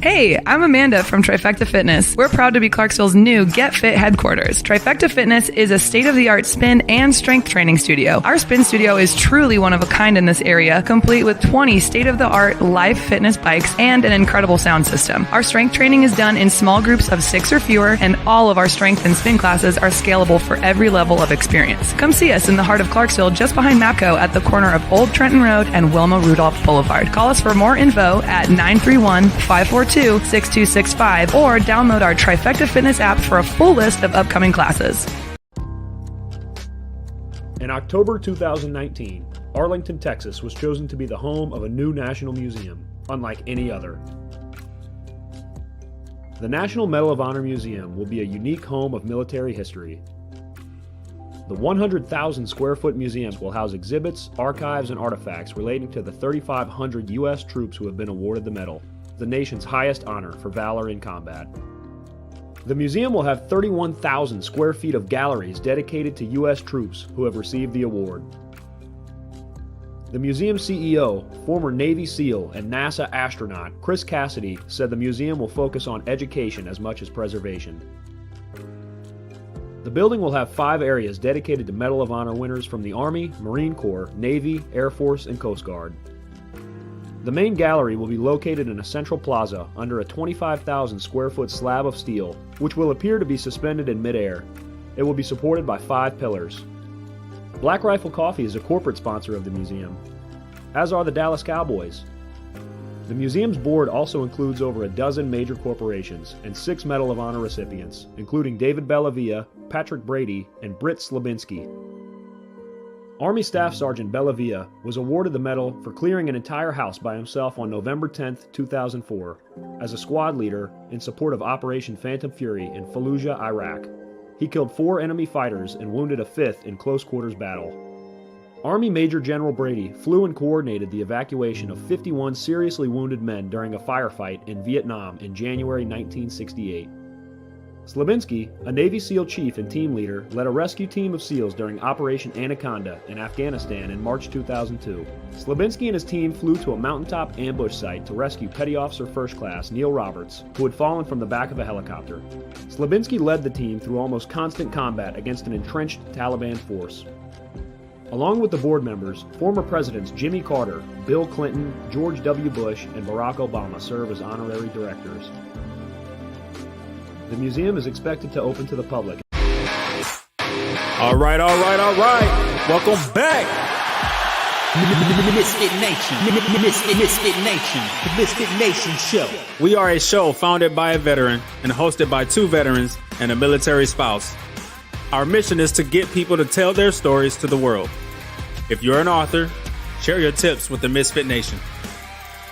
Hey, I'm Amanda from Trifecta Fitness. We're proud to be Clarksville's new Get Fit headquarters. Trifecta Fitness is a state-of-the-art spin and strength training studio. Our spin studio is truly one of a kind in this area, complete with 20 state-of-the-art live fitness bikes and an incredible sound system. Our strength training is done in small groups of 6 or fewer, and all of our strength and spin classes are scalable for every level of experience. Come see us in the heart of Clarksville, just behind MAPCO at the corner of Old Trenton Road and Wilma Rudolph Boulevard. Call us for more info at 931-542-6265 or download our Trifecta Fitness app for a full list of upcoming classes. In October 2019, Arlington, Texas was chosen to be the home of a new national museum, unlike any other. The National Medal of Honor Museum will be a unique home of military history. The 100,000 square foot museum will house exhibits, archives, and artifacts relating to the 3,500 U.S. troops who have been awarded the medal, the nation's highest honor for valor in combat. The museum will have 31,000 square feet of galleries dedicated to U.S. troops who have received the award. The museum CEO, former Navy SEAL and NASA astronaut Chris Cassidy, said the museum will focus on education as much as preservation. The building will have 5 areas dedicated to Medal of Honor winners from the Army, Marine Corps, Navy, Air Force, and Coast Guard. The main gallery will be located in a central plaza under a 25,000 square foot slab of steel, which will appear to be suspended in midair. It will be supported by 5 pillars. Black Rifle Coffee is a corporate sponsor of the museum, as are the Dallas Cowboys. The museum's board also includes over a dozen major corporations and 6 Medal of Honor recipients, including David Bellavia, Patrick Brady, and Britt Slabinski. Army Staff Sergeant Bellavia was awarded the medal for clearing an entire house by himself on November 10, 2004, as a squad leader in support of Operation Phantom Fury in Fallujah, Iraq. He killed 4 enemy fighters and wounded a 5th in close quarters battle. Army Major General Brady flew and coordinated the evacuation of 51 seriously wounded men during a firefight in Vietnam in January 1968. Slabinski, a Navy SEAL chief and team leader, led a rescue team of SEALs during Operation Anaconda in Afghanistan in March 2002. Slabinski and his team flew to a mountaintop ambush site to rescue Petty Officer First Class Neil Roberts, who had fallen from the back of a helicopter. Slabinski led the team through almost constant combat against an entrenched Taliban force. Along with the board members, former presidents Jimmy Carter, Bill Clinton, George W. Bush, and Barack Obama serve as honorary directors. The museum is expected to open to the public. All right. Welcome back. Misfit Nation. The Misfit Nation Show. We are a show founded by a veteran and hosted by 2 veterans and a military spouse. Our mission is to get people to tell their stories to the world. If you're an author, share your tips with the Misfit Nation.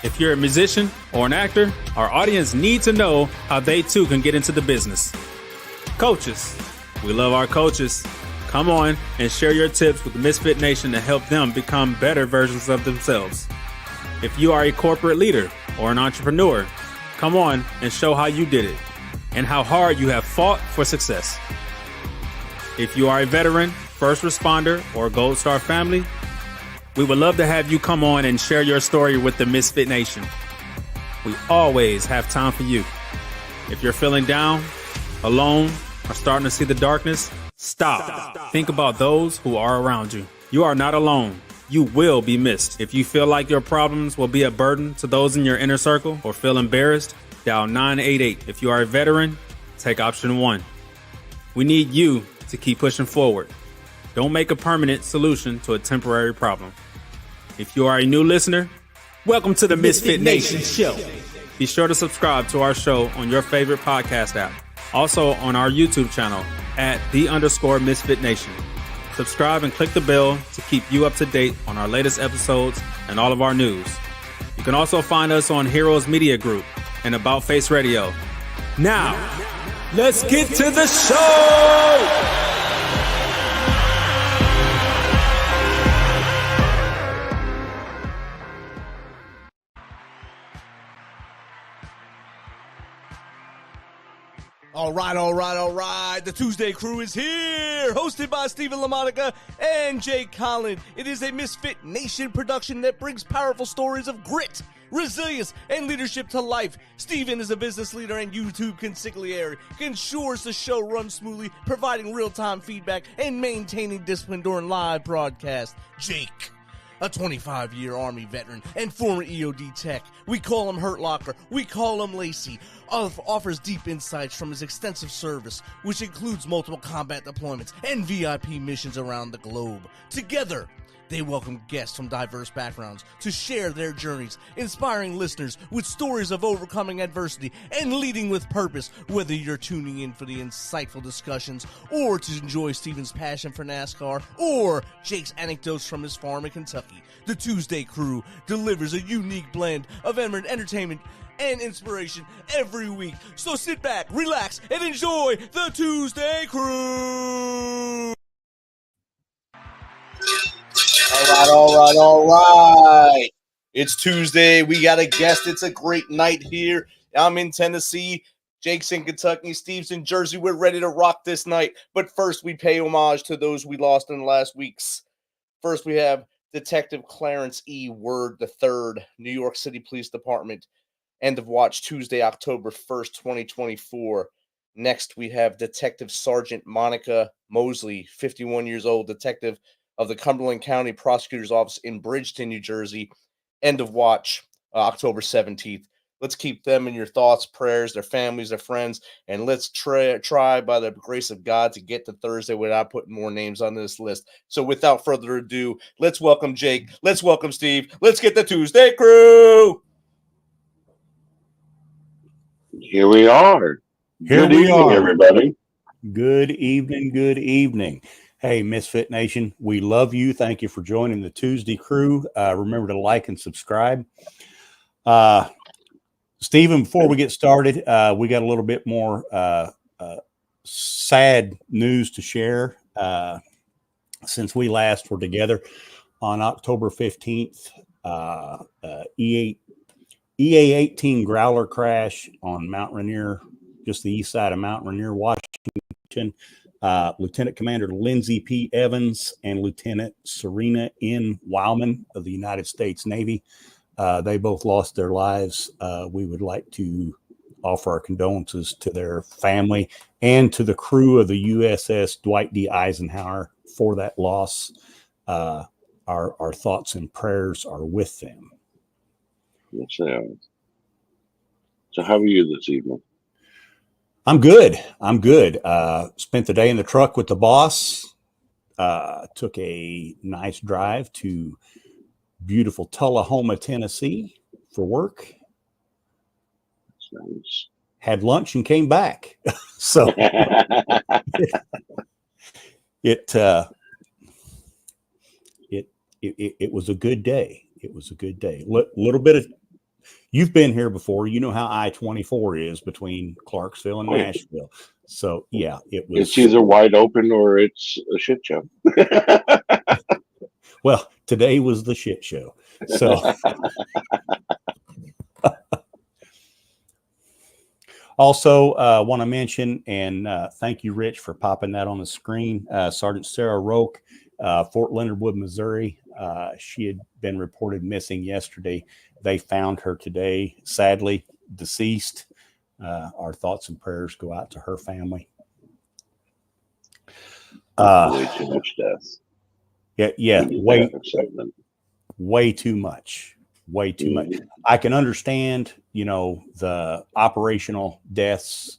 If you're a musician or an actor, our audience needs to know how they too can get into the business. Coaches, we love our coaches. Come on and share your tips with the Misfit Nation to help them become better versions of themselves. If you are a corporate leader or an entrepreneur, come on and show how you did it and how hard you have fought for success. If you are a veteran, first responder, or Gold Star family, we would love to have you come on and share your story with the Misfit Nation. We always have time for you. If you're feeling down, alone, or starting to see the darkness, stop. Think about those who are around you. You are not alone. You will be missed. If you feel like your problems will be a burden to those in your inner circle or feel embarrassed, dial 988. If you are a veteran, take option 1. We need you to keep pushing forward. Don't make a permanent solution to a temporary problem. If you are a new listener, welcome to the Misfit Nation Show. Be sure to subscribe to our show on your favorite podcast app. Also on our YouTube channel at @the_Misfit Nation. Subscribe and click the bell to keep you up to date on our latest episodes and all of our news. You can also find us on Heroes Media Group and About Face Radio. Now, let's get to the show! All All right. The ToosDay Crue is here, hosted by Stephen LaMonica and Jake Collin. It is a Misfit Nation production that brings powerful stories of grit, resilience, and leadership to life. Stephen is a business leader and YouTube consigliere, ensures the show runs smoothly, providing real-time feedback and maintaining discipline during live broadcasts. Jake, a 25-year Army veteran and former EOD tech. We call him Hurt Locker. We call him Lacey. Offers deep insights from his extensive service, which includes multiple combat deployments and VIP missions around the globe. Together, they welcome guests from diverse backgrounds to share their journeys, inspiring listeners with stories of overcoming adversity and leading with purpose. Whether you're tuning in for the insightful discussions, or to enjoy Steven's passion for NASCAR, or Jake's anecdotes from his farm in Kentucky, the ToosDay Crue delivers a unique blend of entertainment and inspiration every week. So sit back, relax, and enjoy the ToosDay Crue! All right. It's Tuesday. We got a guest. It's a great night here. I'm in Tennessee. Jake's in Kentucky. Steve's in Jersey. We're ready to rock this night. But first, we pay homage to those we lost in the last weeks. First, we have Detective Clarence E. Word III, New York City Police Department. End of watch Tuesday, October 1st, 2024. Next, we have Detective Sergeant Monica Mosley, 51 years old, detective of the Cumberland County Prosecutor's Office in Bridgeton, New Jersey. End of watch, October 17th. Let's keep them in your thoughts, prayers, their families, their friends, and let's try by the grace of God to get to Thursday without putting more names on this list. So without further ado, let's welcome Jake. Let's welcome Steve. Let's get the ToosDay Crue. Here we are. Good evening, everybody. Good evening. Hey, Misfit Nation, we love you. Thank you for joining the ToosDay Crue. Remember to like and subscribe. Stephen, before we get started, we got a little bit more sad news to share since we last were together on October 15th. EA-18 Growler crash on Mount Rainier, just the east side of Mount Rainier, Washington. Lieutenant Commander Lindsay P. Evans and Lieutenant Serena N. Wildman of the United States Navy. They both lost their lives. We would like to offer our condolences to their family and to the crew of the USS Dwight D. Eisenhower for that loss. Our thoughts and prayers are with them. Yes, they are. So how are you this evening? I'm good. Spent the day in the truck with the boss. Took a nice drive to beautiful Tullahoma, Tennessee for work. That's nice. Had lunch and came back. So it was a good day. It was a good day. Little bit of, you've been here before. You know how I-24 is between Clarksville and Nashville. So yeah, it was. It's either wide open or it's a shit show. Well, today was the shit show. So also want to mention and thank you, Rich, for popping that on the screen. Sergeant Sarah Roke, Fort Leonard Wood, Missouri. She had been reported missing yesterday. They found her today, sadly deceased. Our thoughts and prayers go out to her family. Way too much death. Yeah, way too much. I can understand, the operational deaths,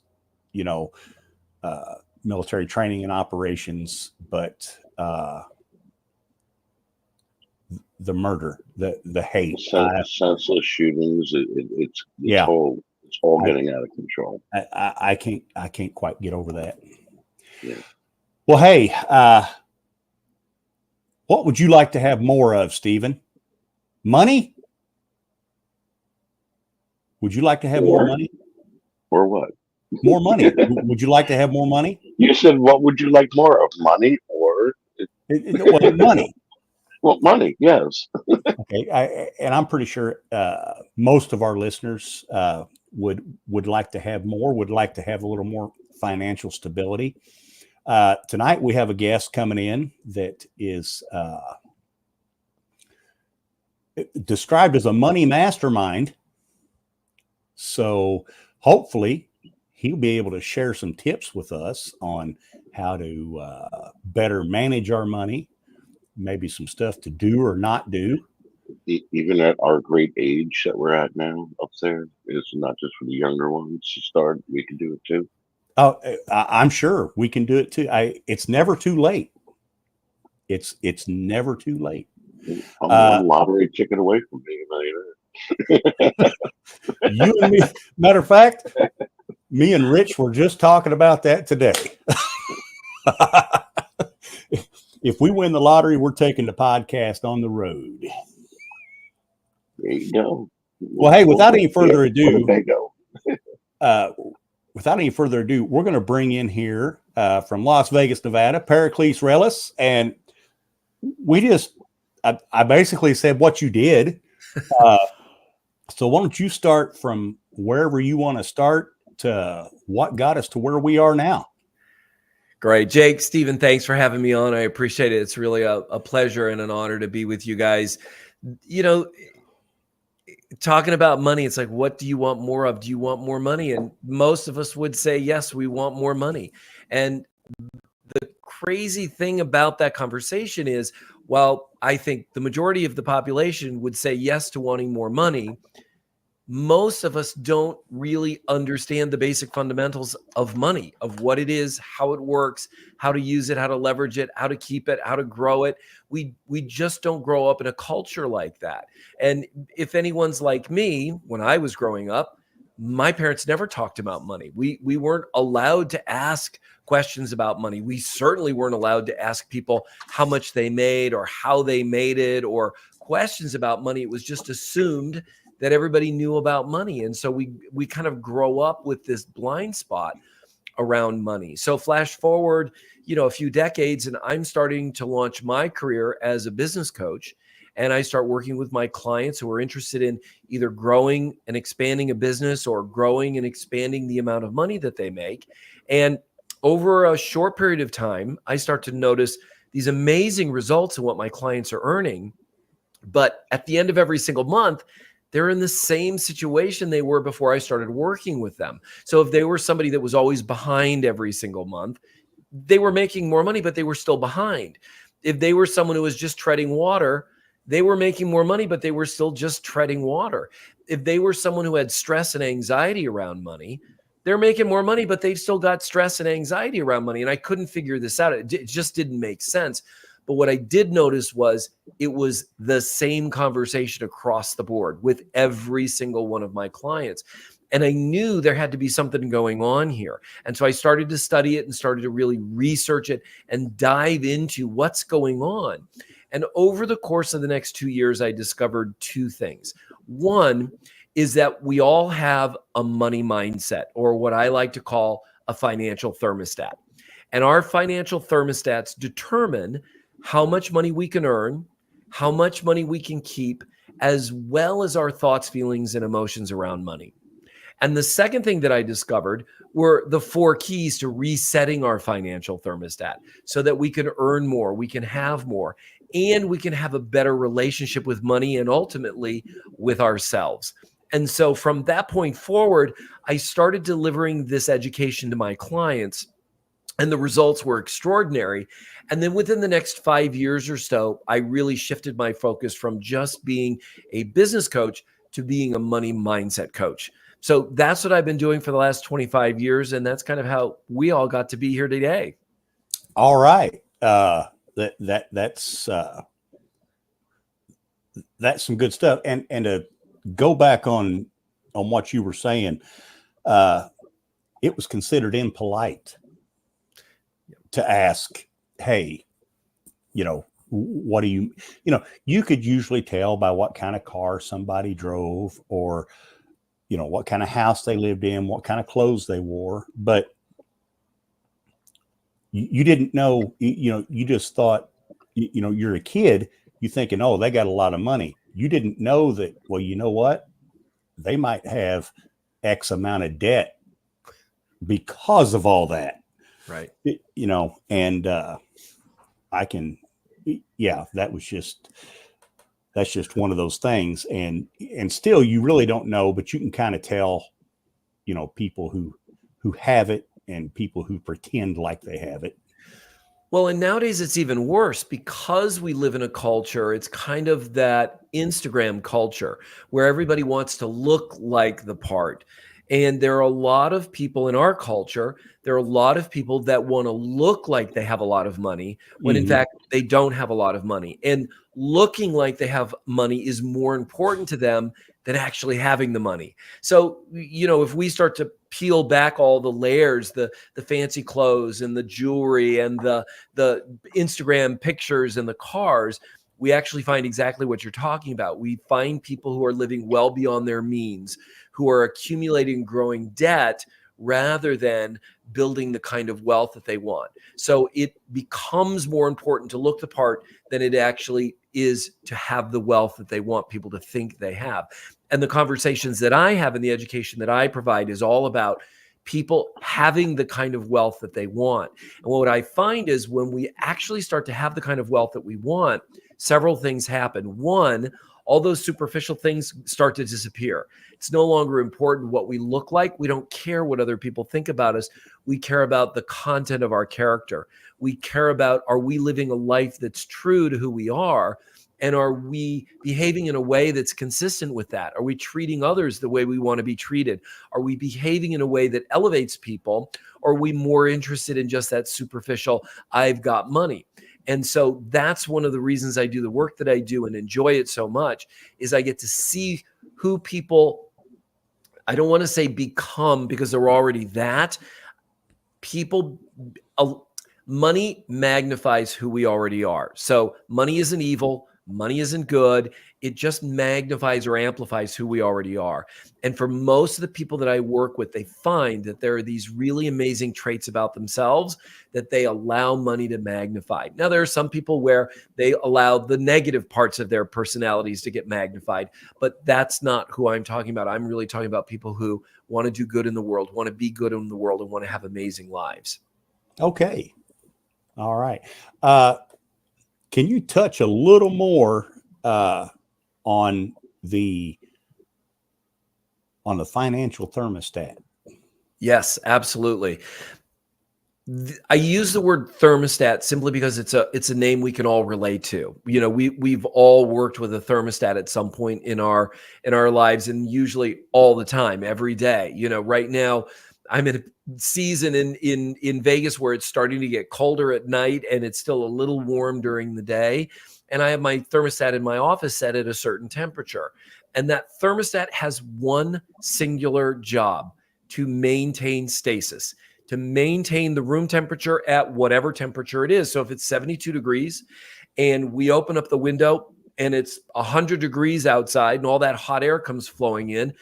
military training and operations, but the murder, the hate, senseless shootings. It's all getting out of control. I can't quite get over that. Yeah. Well, hey, what would you like to have more of, Stephen? Money? Would you like to have more money? Or what? More money. Would you like to have more money? You said, what would you like more of? Money or? Well, money. Well, money, yes. Okay, and I'm pretty sure most of our listeners would like to have more, would like to have a little more financial stability. Tonight we have a guest coming in that is described as a money mastermind. So hopefully he'll be able to share some tips with us on how to better manage our money, maybe some stuff to do or not do. Even at our great age that we're at now up there, it's not just for the younger ones to start. We can do it too. Oh, I'm sure we can do it too. It's never too late. It's never too late. I'm one lottery ticket away from being a millionaire. You and me, matter of fact, me and Rich were just talking about that today. If we win the lottery, we're taking the podcast on the road. There you go. Well, hey, without any further ado, there you go. Without any further ado, we're going to bring in here from Las Vegas, Nevada, Pericles Rellas, and I basically said what you did. So why don't you start from wherever you want to start to what got us to where we are now? Great. Jake, Stephen, thanks for having me on. I appreciate it. It's really a pleasure and an honor to be with you guys. You know, talking about money, it's like, what do you want more of? Do you want more money? And most of us would say, yes, we want more money. And the crazy thing about that conversation is, while I think the majority of the population would say yes to wanting more money, most of us don't really understand the basic fundamentals of money, of what it is, how it works, how to use it, how to leverage it, how to keep it, how to grow it. We just don't grow up in a culture like that. And if anyone's like me, when I was growing up, my parents never talked about money. We weren't allowed to ask questions about money. We certainly weren't allowed to ask people how much they made or how they made it or questions about money. It was just assumed that everybody knew about money. And so we kind of grow up with this blind spot around money. So flash forward, a few decades, and I'm starting to launch my career as a business coach. And I start working with my clients who are interested in either growing and expanding a business or growing and expanding the amount of money that they make. And over a short period of time, I start to notice these amazing results in what my clients are earning. But at the end of every single month, they're in the same situation they were before I started working with them. So if they were somebody that was always behind every single month, they were making more money, but they were still behind. If they were someone who was just treading water, they were making more money, but they were still just treading water. If they were someone who had stress and anxiety around money, they're making more money, but they've still got stress and anxiety around money. And I couldn't figure this out. It just didn't make sense. But what I did notice was it was the same conversation across the board with every single one of my clients. And I knew there had to be something going on here. And so I started to study it and started to really research it and dive into what's going on. And over the course of the next 2 years, I discovered two things. One is that we all have a money mindset, or what I like to call a financial thermostat. And our financial thermostats determine how much money we can earn, how much money we can keep, as well as our thoughts, feelings, and emotions around money. And the second thing that I discovered were the 4 keys to resetting our financial thermostat so that we can earn more, we can have more, and we can have a better relationship with money and ultimately with ourselves. And so from that point forward, I started delivering this education to my clients, and the results were extraordinary. And then within the next 5 years or so, I really shifted my focus from just being a business coach to being a money mindset coach. So that's what I've been doing for the last 25 years. And that's kind of how we all got to be here today. All right. That's some good stuff. And to go back on what you were saying, it was considered impolite to ask, hey, what do you could usually tell by what kind of car somebody drove, or what kind of house they lived in, what kind of clothes they wore, but you didn't know, you just thought, you're a kid, you thinking, oh, they got a lot of money. You didn't know that, well, you know what? They might have X amount of debt because of all that. Right. You know, and that's just one of those things. And still, you really don't know, but you can kind of tell, you know, people who have it and people who pretend like they have it. Well, and nowadays it's even worse because we live in a culture. It's kind of that Instagram culture where everybody wants to look like the part. And there are a lot of people in our culture, there are a lot of people that want to look like they have a lot of money when in fact they don't have a lot of money. And looking like they have money is more important to them than actually having the money. So, you know, if we start to peel back all the layers, the fancy clothes and the jewelry and the Instagram pictures and the cars, we actually find exactly what you're talking about. We find people who are living well beyond their means, who are accumulating growing debt rather than building the kind of wealth that they want. So it becomes more important to look the part than it actually is to have the wealth that they want people to think they have. And the conversations that I have and the education that I provide is all about people having the kind of wealth that they want. And what I find is when we actually start to have the kind of wealth that we want, several things happen. One, all those superficial things start to disappear. It's no longer important what we look like. We don't care what other people think about us. We care about the content of our character. We care about, are we living a life that's true to who we are? And are we behaving in a way that's consistent with that? Are we treating others the way we want to be treated? Are we behaving in a way that elevates people? Or are we more interested in just that superficial, I've got money? And so that's one of the reasons I do the work that I do and enjoy it so much, is I get to see who people, I don't want to say become because they're already that. Money magnifies who we already are. So money isn't evil. Money isn't good. It just magnifies or amplifies who we already are. And for most of the people that I work with, they find that there are these really amazing traits about themselves that they allow money to magnify. Now, there are some people where they allow the negative parts of their personalities to get magnified, but that's not who I'm talking about. I'm really talking about people who want to do good in the world, want to be good in the world, and want to have amazing lives. Okay. All right. Can you touch a little more on the financial thermostat? Yes, absolutely. I use the word thermostat simply because it's a name we can all relate to. You know, we've all worked with a thermostat at some point in our lives, and usually all the time, every day. You know, right now I'm in a season in Vegas where it's starting to get colder at night and it's still a little warm during the day. And I have my thermostat in my office set at a certain temperature. And that thermostat has one singular job: to maintain stasis, to maintain the room temperature at whatever temperature it is. So if it's 72 degrees and we open up the window and it's 100 degrees outside and all that hot air comes flowing in,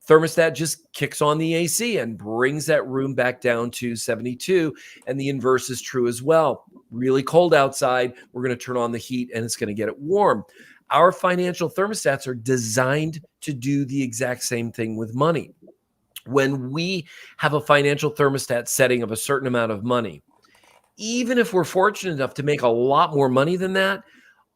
thermostat just kicks on the AC and brings that room back down to 72. And the inverse is true as well. Really cold outside, we're going to turn on the heat and it's going to get it warm. Our financial thermostats are designed to do the exact same thing with money. When we have a financial thermostat setting of a certain amount of money, even if we're fortunate enough to make a lot more money than that,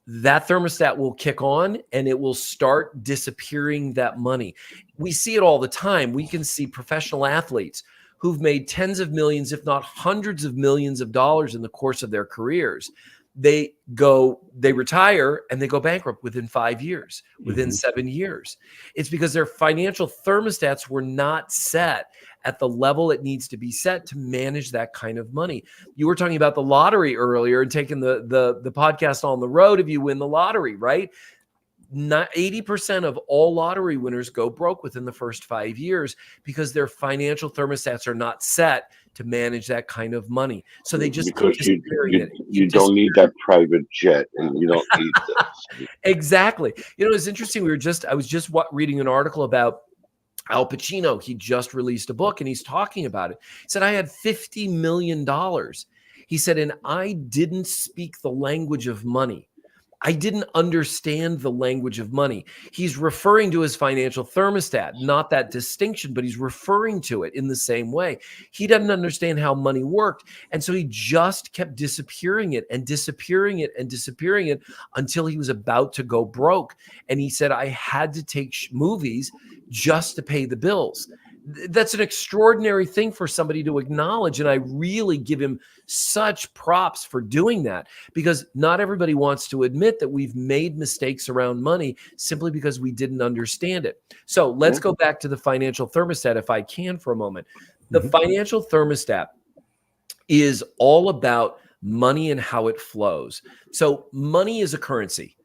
that thermostat will kick on and it will start disappearing that money. We see it all the time. We can see professional athletes who've made tens of millions, if not hundreds of millions of dollars in the course of their careers. They retire and they go bankrupt within 5 years, within 7 years. It's because their financial thermostats were not set at the level it needs to be set to manage that kind of money. You were talking about the lottery earlier and taking the podcast on the road if you win the lottery, right? 80% of all lottery winners go broke within the first 5 years because their financial thermostats are not set to manage that kind of money. So they just because you don't need that private jet, and you don't need this. Exactly. You know, it's interesting. I was just reading an article about Al Pacino. He just released a book and he's talking about it. He said, I had $50 million. He said, and I didn't speak the language of money. I didn't understand the language of money. He's referring to his financial thermostat, not that distinction, but he's referring to it in the same way. He doesn't understand how money worked. And so he just kept disappearing it and disappearing it and disappearing it until he was about to go broke. And he said, I had to take movies just to pay the bills. That's an extraordinary thing for somebody to acknowledge. And I really give him such props for doing that, because not everybody wants to admit that we've made mistakes around money simply because we didn't understand it. So let's go back to the financial thermostat, if I can, for a moment. The financial thermostat is all about money and how it flows. So money is a currency.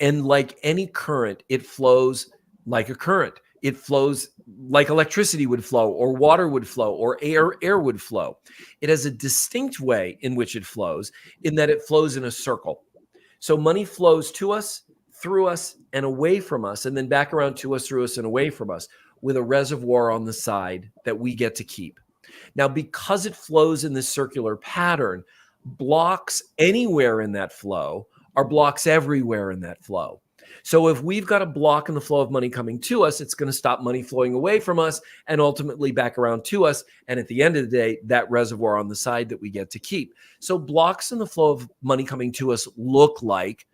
And like any current, it flows like a current. It flows like electricity would flow, or water would flow, or air would flow. It has a distinct way in which it flows, in that it flows in a circle. So money flows to us, through us, and away from us, and then back around to us, through us, and away from us, with a reservoir on the side that we get to keep. Now, because it flows in this circular pattern, blocks anywhere in that flow are blocks everywhere in that flow. So if we've got a block in the flow of money coming to us, it's going to stop money flowing away from us and ultimately back around to us. And at the end of the day, that reservoir on the side that we get to keep. So blocks in the flow of money coming to us look like,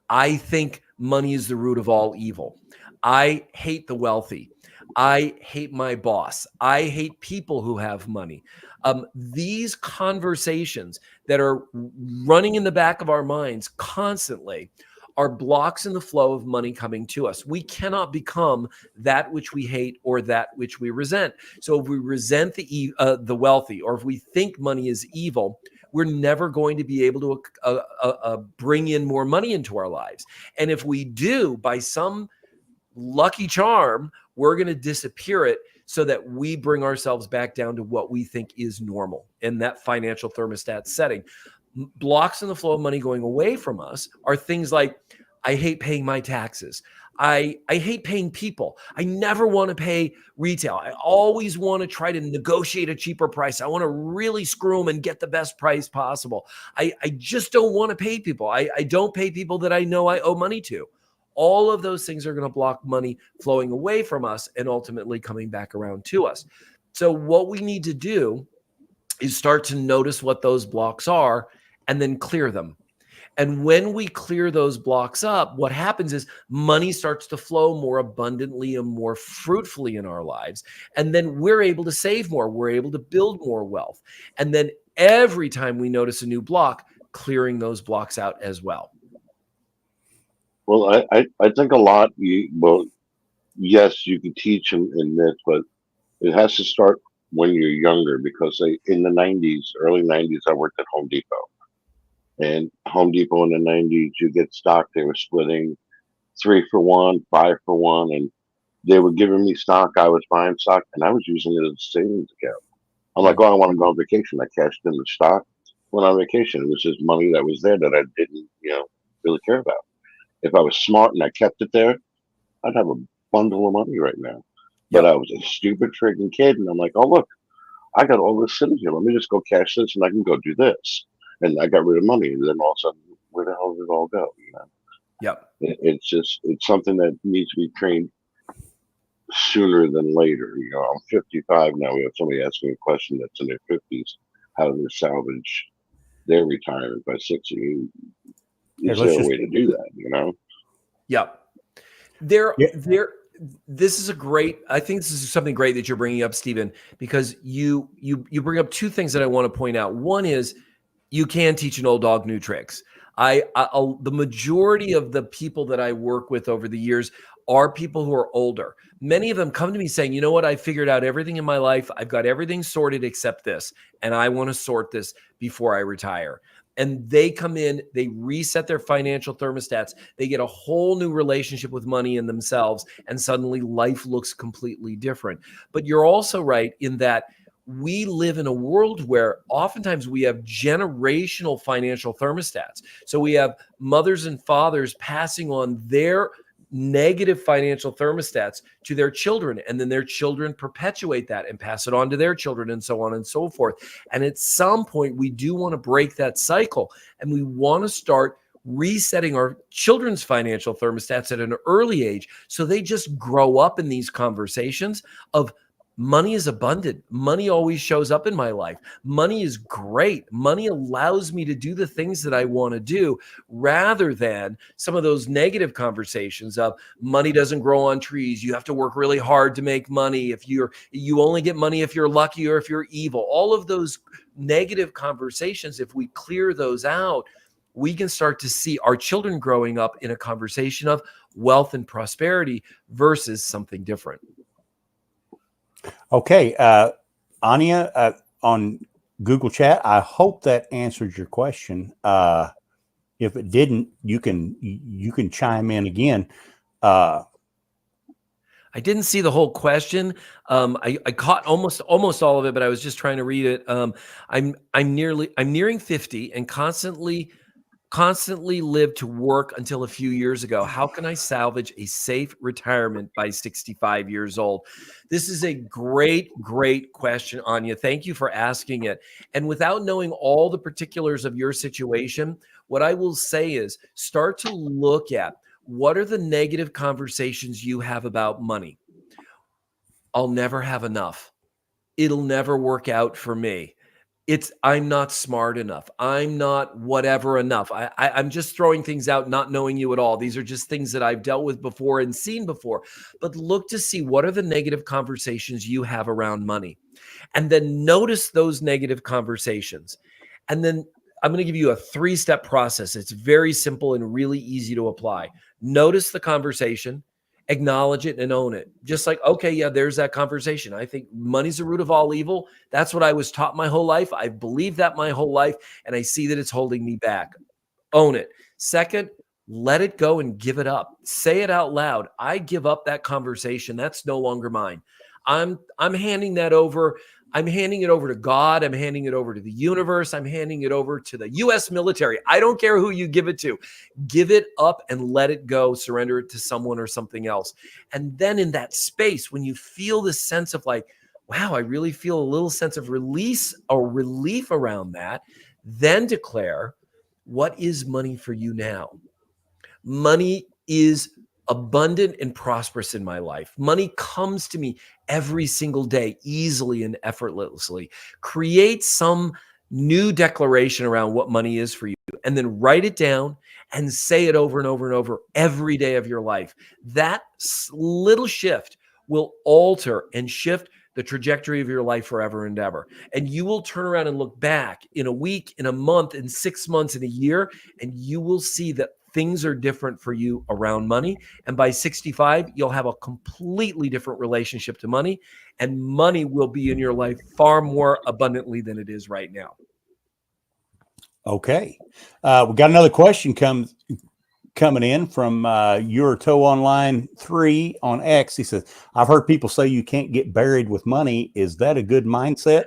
I think money is the root of all evil. I hate the wealthy. I hate my boss. I hate people who have money. These conversations that are running in the back of our minds constantly are blocks in the flow of money coming to us. We cannot become that which we hate or that which we resent. So if we resent the wealthy, or if we think money is evil, we're never going to be able to bring in more money into our lives. And if we do, by some lucky charm, we're going to disappear it so that we bring ourselves back down to what we think is normal in that financial thermostat setting. Blocks in the flow of money going away from us are things like, I hate paying my taxes. I hate paying people. I never want to pay retail. I always want to try to negotiate a cheaper price. I want to really screw them and get the best price possible. I just don't want to pay people. I don't pay people that I know I owe money to. All of those things are going to block money flowing away from us and ultimately coming back around to us. So what we need to do is start to notice what those blocks are and then clear them. And when we clear those blocks up, what happens is money starts to flow more abundantly and more fruitfully in our lives. And then we're able to save more. We're able to build more wealth. And then every time we notice a new block, clearing those blocks out as well. Well, I think a lot, yes, you can teach in this, but it has to start when you're younger, because in the 90s, early 90s, I worked at Home Depot. And Home Depot in the 90s, you get stock, they were splitting 3 for 1, 5 for 1, and they were giving me stock. I was buying stock, and I was using it as a savings account. I'm like, oh, I want to go on vacation. I cashed in the stock, went on vacation. It was just money that was there that I didn't, really care about. If I was smart and I kept it there, I'd have a bundle of money right now. But I was a stupid freaking kid, and I'm like, oh, look, I got all this sitting here. Let me just go cash this, and I can go do this. And I got rid of money, and then all of a sudden, where the hell did it all go? It's something that needs to be trained sooner than later. I'm 55 now. We have somebody asking a question that's in their 50s, how do they salvage their retirement by 60? Is there a way to do that? This is I think this is something great that you're bringing up, Stephen, because you bring up two things that I want to point out. One is, you can teach an old dog new tricks. The majority of the people that I work with over the years are people who are older. Many of them come to me saying, you know what, I figured out everything in my life. I've got everything sorted except this, and I want to sort this before I retire. And they come in, they reset their financial thermostats, they get a whole new relationship with money and themselves, and suddenly life looks completely different. But you're also right in that we live in a world where oftentimes we have generational financial thermostats. So we have mothers and fathers passing on their negative financial thermostats to their children, and then their children perpetuate that and pass it on to their children, and so on and so forth. And at some point, we do want to break that cycle, and we want to start resetting our children's financial thermostats at an early age so they just grow up in these conversations of money is abundant. Money always shows up in my life. Money is great. Money allows me to do the things that I want to do, rather than some of those negative conversations of money doesn't grow on trees. You have to work really hard to make money. You only get money if you're lucky or if you're evil. All of those negative conversations, if we clear those out, we can start to see our children growing up in a conversation of wealth and prosperity versus something different. Okay, Anya, on Google Chat, I hope that answered your question. If it didn't, you can chime in again. I didn't see the whole question. I caught almost all of it, but I was just trying to read it. I'm nearing 50 and constantly lived to work until a few years ago. How can I salvage a safe retirement by 65 years old? This is a great question, Anya. Thank you for asking it. And without knowing all the particulars of your situation, what I will say is start to look at what are the negative conversations you have about money. I'll never have enough. It'll never work out for me. I'm not smart enough. I'm not whatever enough. I'm just throwing things out, not knowing you at all. These are just things that I've dealt with before and seen before. But look to see what are the negative conversations you have around money. And then notice those negative conversations. And then I'm going to give you a 3-step process. It's very simple and really easy to apply. Notice the conversation, acknowledge it, and own it. Just like, okay, yeah, there's that conversation. I think money's the root of all evil. That's what I was taught my whole life. I believed that my whole life, and I see that it's holding me back. Own it. Second, let it go and give it up. Say it out loud. I give up that conversation. That's no longer mine. I'm handing that over. I'm handing it over to God. I'm handing it over to the universe. I'm handing it over to the U.S. military. I don't care who you give it to. Give it up and let it go. Surrender it to someone or something else. And then in that space, when you feel this sense of like, wow, I really feel a little sense of release or relief around that, then declare, what is money for you now? Money is abundant and prosperous in my life. Money comes to me every single day, easily and effortlessly. Create some new declaration around what money is for you, and then write it down and say it over and over and over every day of your life. That little shift will alter and shift the trajectory of your life forever and ever. And you will turn around and look back in a week, in a month, in 6 months, in a year, and you will see that things are different for you around money. And by 65, you'll have a completely different relationship to money, and money will be in your life far more abundantly than it is right now. Okay. We got another question coming in from your Toe Online 3 on X. He says, I've heard people say you can't get buried with money. Is that a good mindset?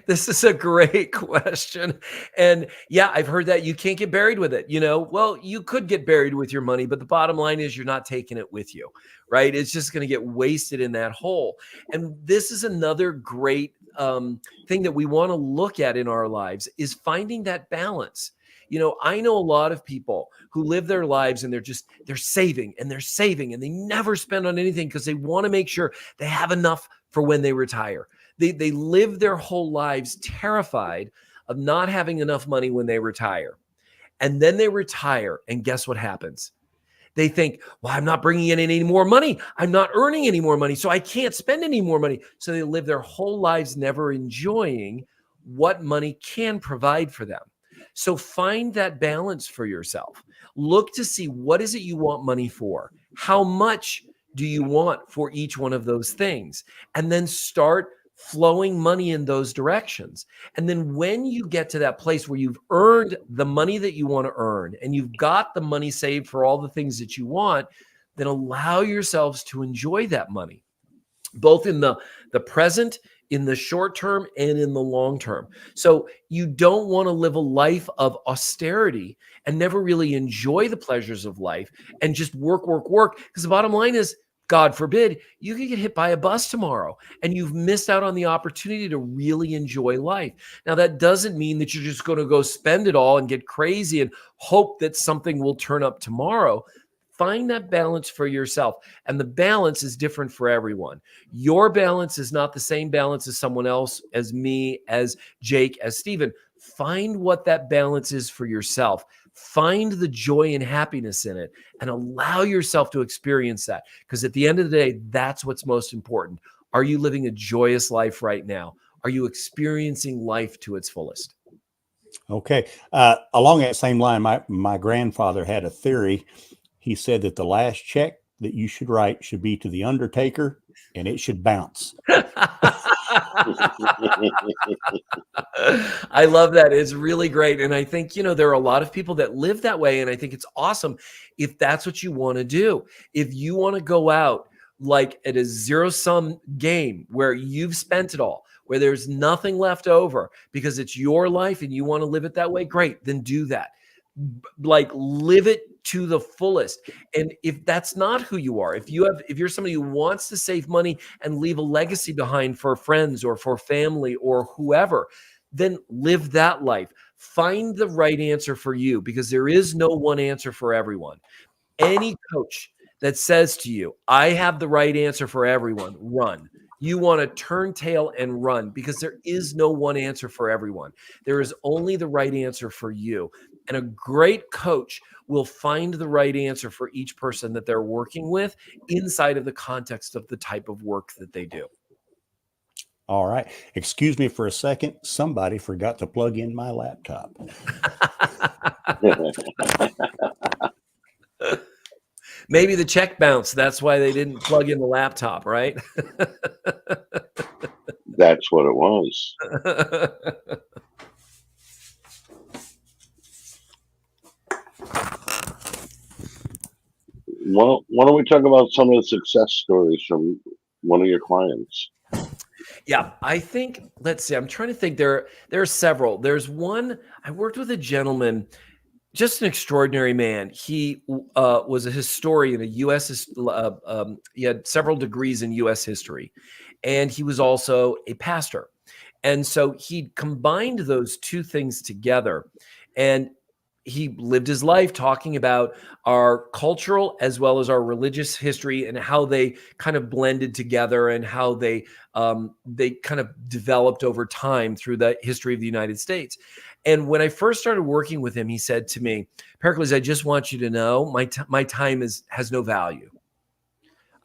This is a great question. And yeah, I've heard that you can't get buried with it. Well, you could get buried with your money, but the bottom line is you're not taking it with you, right? It's just going to get wasted in that hole. And this is another great thing that we want to look at in our lives, is finding that balance. I know a lot of people who live their lives and they're saving and they never spend on anything because they want to make sure they have enough for when they retire. They live their whole lives terrified of not having enough money when they retire. And then they retire, and guess what happens? They think, well, I'm not bringing in any more money. I'm not earning any more money, so I can't spend any more money. So they live their whole lives never enjoying what money can provide for them. So find that balance for yourself. Look to see, what is it you want money for? How much do you want for each one of those things? And then start flowing money in those directions. And then when you get to that place where you've earned the money that you want to earn, and you've got the money saved for all the things that you want, then allow yourselves to enjoy that money, both in the present, in the short term, and in the long term. So you don't want to live a life of austerity and never really enjoy the pleasures of life and just work. Because the bottom line is, God forbid, you could get hit by a bus tomorrow and you've missed out on the opportunity to really enjoy life. Now, that doesn't mean that you're just going to go spend it all and get crazy and hope that something will turn up tomorrow. Find that balance for yourself. And the balance is different for everyone. Your balance is not the same balance as someone else, as me, as Jake, as Stephen. Find what that balance is for yourself. Find the joy and happiness in it and allow yourself to experience that. Because at the end of the day, that's what's most important. Are you living a joyous life right now? Are you experiencing life to its fullest? Okay. Along that same line, my grandfather had a theory. He said that the last check that you should write should be to the undertaker and it should bounce. I love that. It's really great. And I think, there are a lot of people that live that way. And I think it's awesome if that's what you want to do. If you want to go out like at a zero-sum game where you've spent it all, where there's nothing left over because it's your life and you want to live it that way, great, then do that. Like live it to the fullest. And if that's not who you are, if you're somebody who wants to save money and leave a legacy behind for friends or for family or whoever, then live that life. Find the right answer for you, because there is no one answer for everyone. Any coach that says to you, I have the right answer for everyone, run. You want to turn tail and run, because there is no one answer for everyone. There is only the right answer for you. And a great coach will find the right answer for each person that they're working with inside of the context of the type of work that they do. All right. Excuse me for a second. Somebody forgot to plug in my laptop. Maybe the check bounced. That's why they didn't plug in the laptop, right? That's what it was. Well, why don't we talk about some of the success stories from one of your clients? Yeah, I think, let's see, I'm trying to think. There are several. There's one, I worked with a gentleman, just an extraordinary man. He was a historian, he had several degrees in U.S. history, and he was also a pastor. And so he combined those two things together, and he lived his life talking about our cultural as well as our religious history and how they kind of blended together and how they kind of developed over time through the history of the United States. And when I first started working with him, he said to me, Pericles, I just want you to know my time has no value.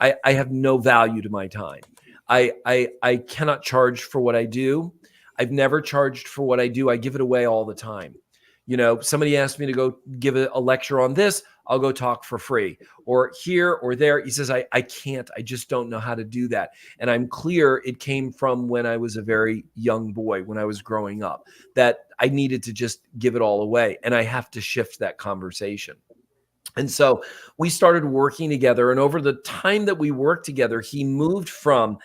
I have no value to my time. I cannot charge for what I do. I've never charged for what I do. I give it away all the time. Somebody asked me to go give a lecture on this, I'll go talk for free, or here or there. He says, I can't, I just don't know how to do that. And I'm clear it came from when I was a very young boy, when I was growing up, that I needed to just give it all away. And I have to shift that conversation. And so we started working together. And over the time that we worked together, he moved from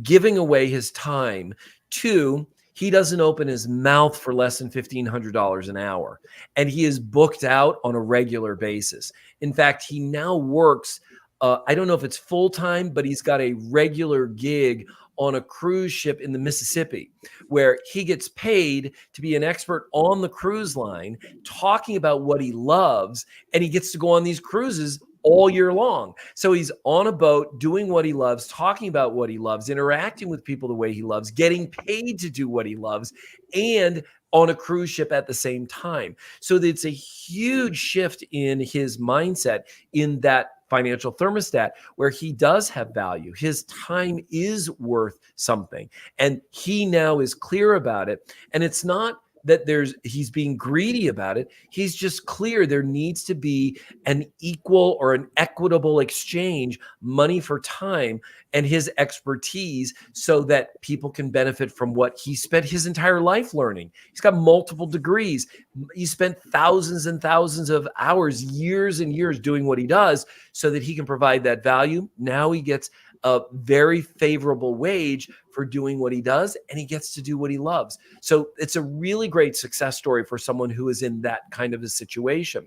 giving away his time to he doesn't open his mouth for less than $1,500 an hour. And he is booked out on a regular basis. In fact, he now works, I don't know if it's full-time, but he's got a regular gig on a cruise ship in the Mississippi, where he gets paid to be an expert on the cruise line, talking about what he loves, and he gets to go on these cruises all year long. So he's on a boat doing what he loves, talking about what he loves, interacting with people the way he loves, getting paid to do what he loves, and on a cruise ship at the same time. So it's a huge shift in his mindset in that financial thermostat, where he does have value. His time is worth something. And he now is clear about it. And it's not that he's being greedy about it. He's just clear there needs to be an equal or an equitable exchange, money for time and his expertise, so that people can benefit from what he spent his entire life learning. He's got multiple degrees. He spent thousands and thousands of hours, years and years doing what he does so that he can provide that value. Now he gets a very favorable wage for doing what he does, and he gets to do what he loves. So it's a really great success story for someone who is in that kind of a situation.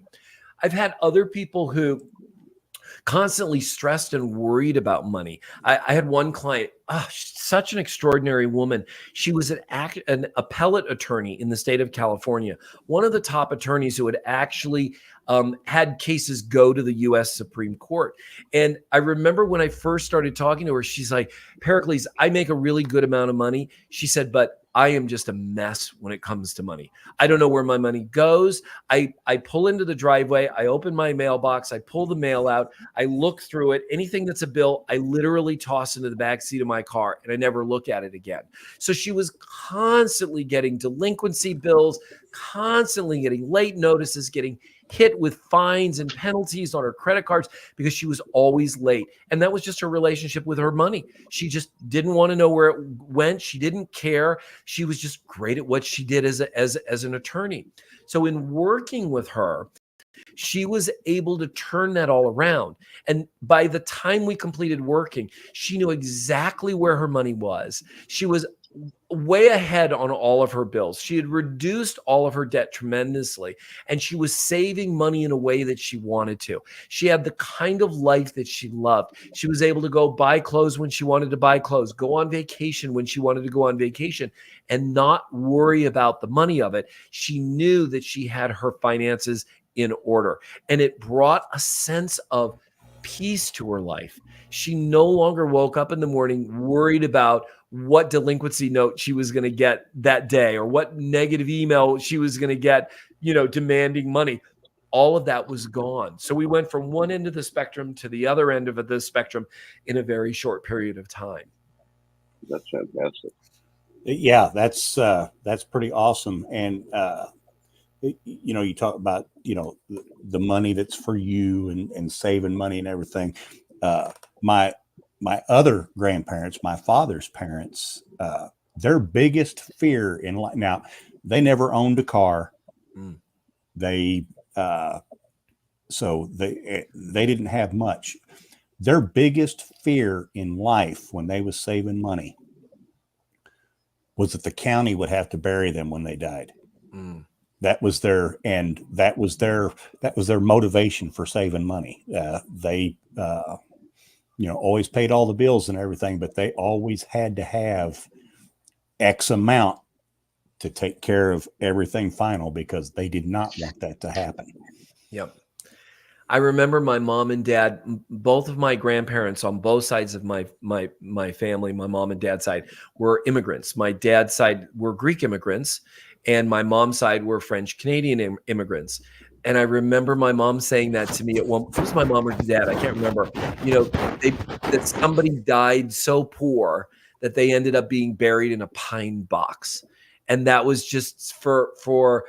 I've had other people who constantly stressed and worried about money. I had one client, such an extraordinary woman. She was an appellate attorney in the state of California, one of the top attorneys who had actually had cases go to the U.S. Supreme Court. And I remember when I first started talking to her, she's like, Pericles, I make a really good amount of money. She said, but I am just a mess when it comes to money. I don't know where my money goes. I pull into the driveway. I open my mailbox. I pull the mail out. I look through it. Anything that's a bill, I literally toss into the back seat of my car and I never look at it again. So she was constantly getting delinquency bills, constantly getting late notices, getting hit with fines and penalties on her credit cards because she was always late. And that was just her relationship with her money. She just didn't want to know where it went. She didn't care. She was just great at what she did as an attorney. So in working with her, she was able to turn that all around. And by the time we completed working, she knew exactly where her money was. She was way ahead on all of her bills. She had reduced all of her debt tremendously, and she was saving money in a way that she wanted to. She had the kind of life that she loved. She was able to go buy clothes when she wanted to buy clothes, go on vacation when she wanted to go on vacation, and not worry about the money of it. She knew that she had her finances in order, and it brought a sense of peace to her life. She no longer woke up in the morning worried about what delinquency note she was going to get that day or what negative email she was going to get, demanding money. All of that was gone. So we went from one end of the spectrum to the other end of the spectrum in a very short period of time. That's fantastic. Yeah, that's pretty awesome. And you talk about the money that's for you and saving money and everything. My other grandparents, my father's parents, their biggest fear in life. Now, they never owned a car. They didn't have much. Their biggest fear in life when they was saving money was that the county would have to bury them when they died. That was their motivation for saving money. They always paid all the bills and everything, but they always had to have X amount to take care of everything final because they did not want that to happen. Yep. I remember my mom and dad, both of my grandparents on both sides of my family, my mom and dad's side, were immigrants. My dad's side were Greek immigrants, and my mom's side were French Canadian immigrants. And I remember my mom saying that to me at one. It was my mom or dad, I can't remember. That somebody died so poor that they ended up being buried in a pine box, and that was just for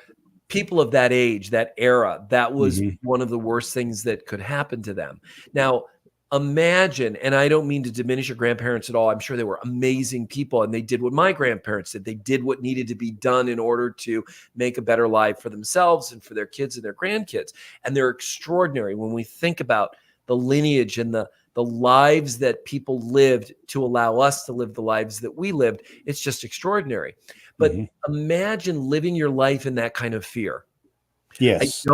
people of that age, that era. That was one of the worst things that could happen to them. Now, imagine, and I don't mean to diminish your grandparents at all. I'm sure they were amazing people, and they did what my grandparents did. They did what needed to be done in order to make a better life for themselves and for their kids and their grandkids. And they're extraordinary when we think about the lineage and the lives that people lived to allow us to live the lives that we lived. It's just extraordinary. But imagine living your life in that kind of fear. Yes. I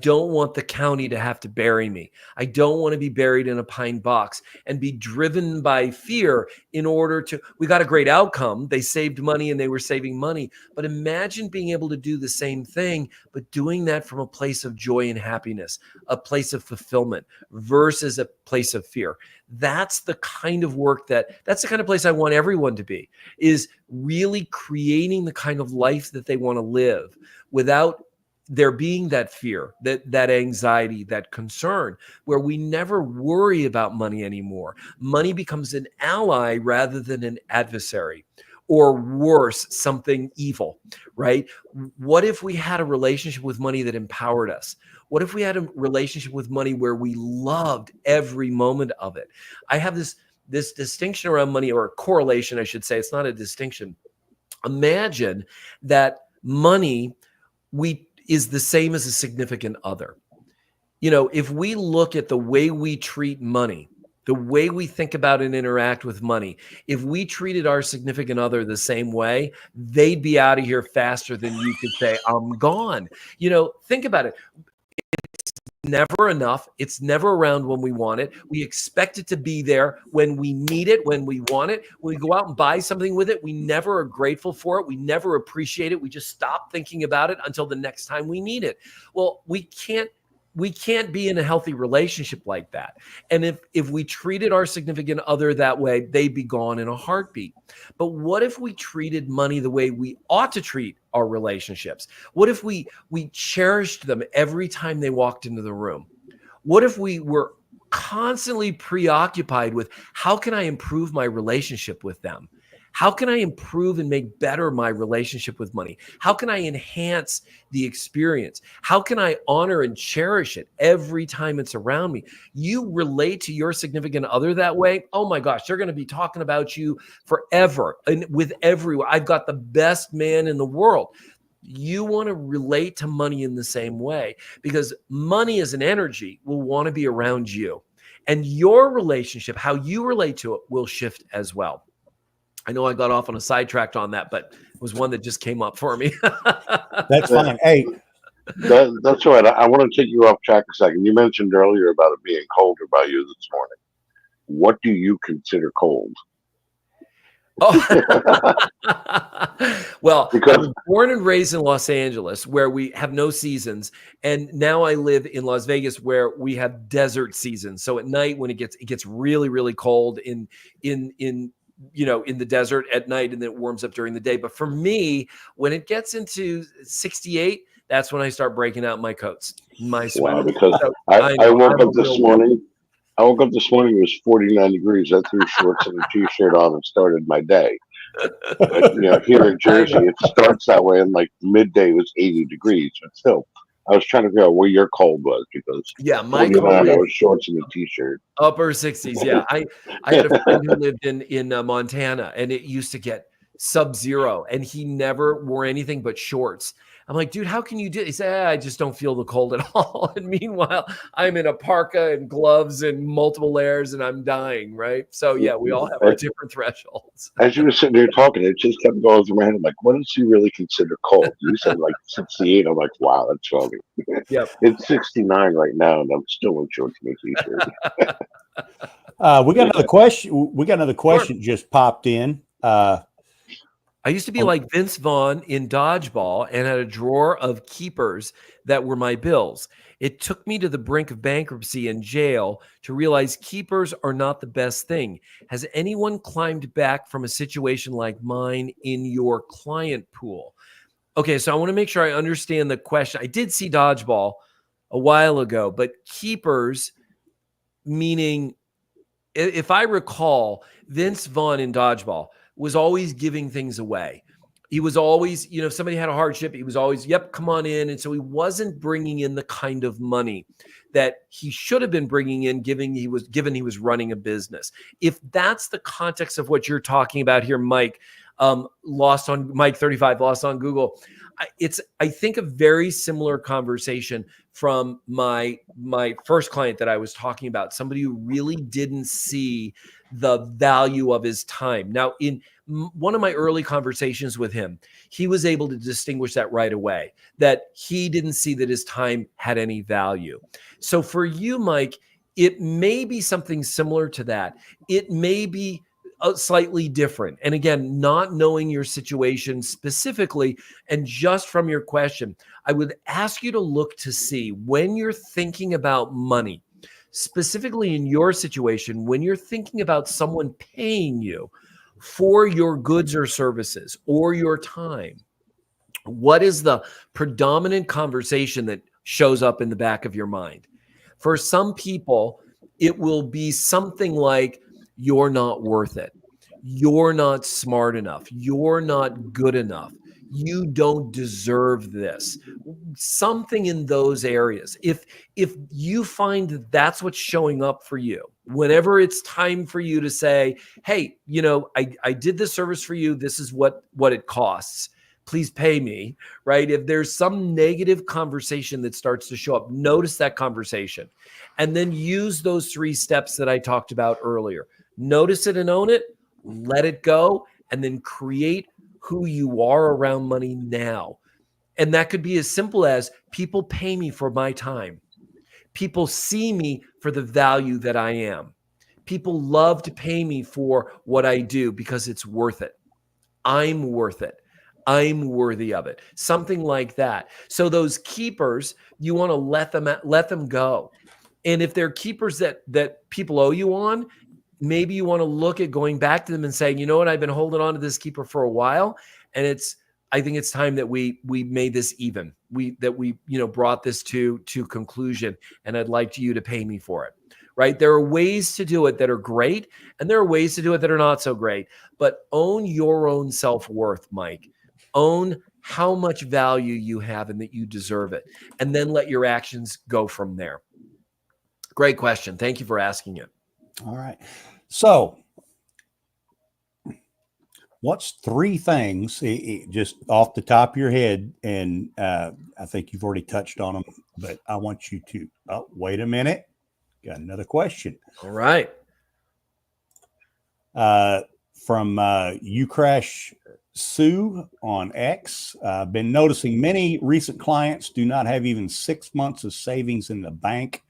don't want the county to have to bury me. I don't want to be buried in a pine box and be driven by fear in order to, we got a great outcome. They saved money and they were saving money. But imagine being able to do the same thing, but doing that from a place of joy and happiness, a place of fulfillment versus a place of fear. That's the kind of work that's the kind of place I want everyone to be, is really creating the kind of life that they want to live without there being that fear, that anxiety, that concern, where we never worry about money anymore. Money becomes an ally rather than an adversary, or worse, something evil, right? What if we had a relationship with money that empowered us? What if we had a relationship with money where we loved every moment of it? I have this distinction around money, or a correlation, I should say. It's not a distinction. Imagine that money is the same as a significant other. If we look at the way we treat money, the way we think about and interact with money, if we treated our significant other the same way, they'd be out of here faster than you could say, I'm gone. Think about it. It's never enough. It's never around when we want it. We expect it to be there when we need it, when we want it. When we go out and buy something with it, we never are grateful for it. We never appreciate it. We just stop thinking about it until the next time we need it. Well, we can't be in a healthy relationship like that. And if we treated our significant other that way, they'd be gone in a heartbeat. But what if we treated money the way we ought to treat our relationships? What if we cherished them every time they walked into the room? What if we were constantly preoccupied with, how can I improve my relationship with them? How can I improve and make better my relationship with money? How can I enhance the experience? How can I honor and cherish it every time it's around me? You relate to your significant other that way. Oh my gosh, they're going to be talking about you forever and with everyone. I've got the best man in the world. You want to relate to money in the same way, because money as an energy will want to be around you, and your relationship, how you relate to it, will shift as well. I know I got off on a sidetrack on that, but it was one that just came up for me. That's fine. Hey, That's right. I want to take you off track a second. You mentioned earlier about it being colder by you this morning. What do you consider cold? Oh. Well, Because I was born and raised in Los Angeles, where we have no seasons, and now I live in Las Vegas, where we have desert seasons. So at night, when it gets really, really cold in the desert at night, and then it warms up during the day. But for me, when it gets into 68, that's when I start breaking out my coats, my sweaters. because So I woke I'm up a this real morning. I woke up this morning. It was 49 degrees. I threw shorts and a t-shirt on and started my day. But here in Jersey, it starts that way, and like midday was 80 degrees. But still, I was trying to figure out where your cold was, because my 49, cold I is was shorts and a t-shirt. upper 60s. Yeah, I had a friend who lived in Montana, and it used to get sub-zero, and he never wore anything but shorts. I'm like, dude, how can you do it? He said, I just don't feel the cold at all. And meanwhile, I'm in a parka and gloves and multiple layers, and I'm dying, right? So yeah, we all have our different thresholds. As you were sitting there talking, it just kept going through my head. I'm like, what does he really consider cold? You said like 68. I'm like, wow, that's funny. Yep. It's 69 right now, and I'm still in shorts and a t-shirt. we got another question. We got another question just popped in. I used to be like Vince Vaughn in dodgeball and had a drawer of keepers that were my bills. It took me to the brink of bankruptcy and jail to realize keepers are not the best thing. Has anyone climbed back from a situation like mine in your client pool? Okay, so I want to make sure I understand the question. I did see dodgeball a while ago, but keepers, meaning, if I recall, Vince Vaughn in dodgeball was always giving things away. He was always, if somebody had a hardship, he was always, yep, come on in. And so he wasn't bringing in the kind of money that he should have been bringing in, given he was running a business. If that's the context of what you're talking about here, Mike, Mike 35, lost on Google, it's, I think, a very similar conversation from my first client that I was talking about, somebody who really didn't see the value of his time. Now, in one of my early conversations with him, he was able to distinguish that right away, that he didn't see that his time had any value. So for you, Mike, it may be something similar to that. It may be slightly different. And again, not knowing your situation specifically, and just from your question, I would ask you to look to see, when you're thinking about money, specifically in your situation, when you're thinking about someone paying you for your goods or services or your time, what is the predominant conversation that shows up in the back of your mind? For some people, it will be something like, you're not worth it. You're not smart enough. You're not good enough. You don't deserve this. Something in those areas. If you find that that's what's showing up for you, whenever it's time for you to say, hey, I did this service for you. This is what it costs. Please pay me, right? If there's some negative conversation that starts to show up, notice that conversation. And then use those 3 steps that I talked about earlier. Notice it and own it, let it go, and then create who you are around money now. And that could be as simple as, people pay me for my time. People see me for the value that I am. People love to pay me for what I do because it's worth it. I'm worth it. I'm worthy of it. Something like that. So those keepers, you want to let them go. And if they're keepers that people owe you on, maybe you want to look at going back to them and saying, you know what, I've been holding on to this keeper for a while, and I think it's time that we made this even. We brought this to conclusion, and I'd like you to pay me for it. Right? There are ways to do it that are great, and there are ways to do it that are not so great. But own your own self-worth, Mike. Own how much value you have and that you deserve it. And then let your actions go from there. Great question. Thank you for asking it. All right. So what's 3 things, just off the top of your head, and I think you've already touched on them, but I want you to, wait a minute. Got another question. All right. From Ucrash Sue on X. Been noticing many recent clients do not have even 6 months of savings in the bank.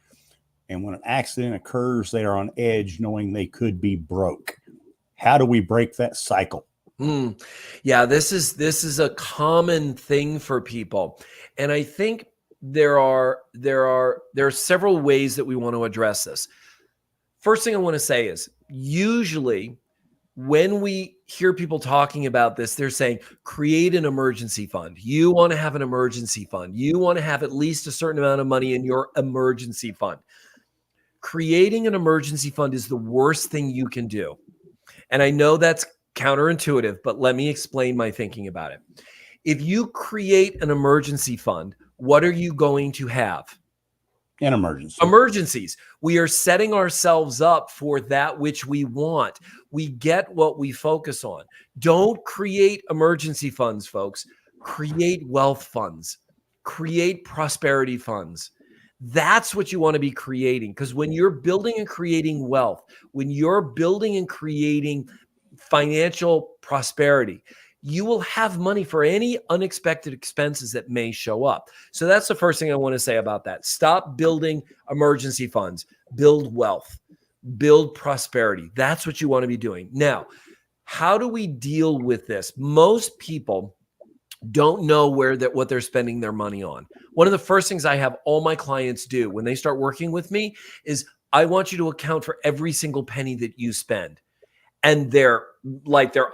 And when an accident occurs, they are on edge knowing they could be broke. How do we break that cycle? Yeah, this is a common thing for people. And I think there are several ways that we want to address this. First thing I want to say is, usually when we hear people talking about this, they're saying, create an emergency fund. You want to have an emergency fund. You want to have at least a certain amount of money in your emergency fund. Creating an emergency fund is the worst thing you can do. And I know that's counterintuitive, but let me explain my thinking about it. If you create an emergency fund, what are you going to have? An emergency. Emergencies. We are setting ourselves up for that which we want. We get what we focus on. Don't create emergency funds, folks. Create wealth funds. Create prosperity funds. That's what you want to be creating, because when you're building and creating wealth, when you're building and creating financial prosperity, you will have money for any unexpected expenses that may show up. So that's the first thing I want to say about that. Stop building emergency funds. Build wealth. Build prosperity. That's what you want to be doing. Now, how do we deal with this? Most people don't know what they're spending their money on. One of the first things I have all my clients do when they start working with me is, I want you to account for every single penny that you spend. And their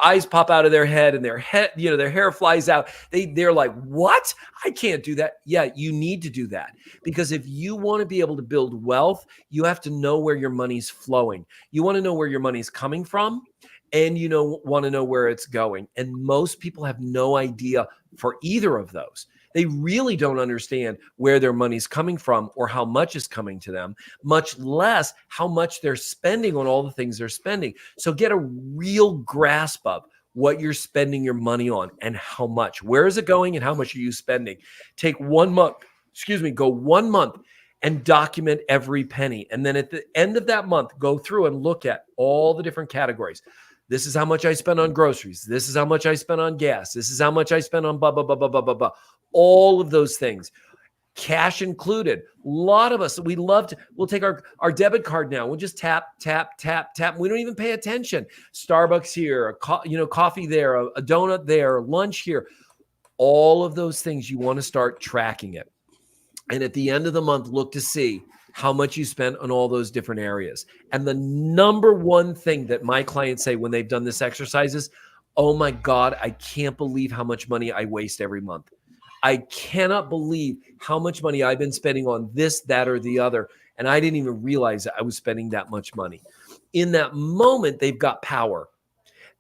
eyes pop out of their head, and their hair flies out. They're like, what? I can't do that. Yeah, you need to do that, because if you want to be able to build wealth, you have to know where your money's flowing. You want to know where your money's coming from, and want to know where it's going. And most people have no idea for either of those. They really don't understand where their money's coming from or how much is coming to them, much less how much they're spending on all the things they're spending. So get a real grasp of what you're spending your money on and how much. Where is it going and how much are you spending? Take 1 month, go 1 month and document every penny. And then at the end of that month, go through and look at all the different categories. This is how much I spend on groceries. This is how much I spend on gas. This is how much I spend on blah, blah, blah, blah, blah, blah, blah. All of those things, cash included. A lot of us, we'll take our debit card now. We'll just tap, tap, tap, tap. We don't even pay attention. Starbucks here, coffee there, a donut there, lunch here. All of those things, you want to start tracking it. And at the end of the month, look to see how much you spent on all those different areas. And the number one thing that my clients say when they've done this exercise is, oh my God, I can't believe how much money I waste every month. I cannot believe how much money I've been spending on this, that, or the other. And I didn't even realize that I was spending that much money. In that moment, they've got power.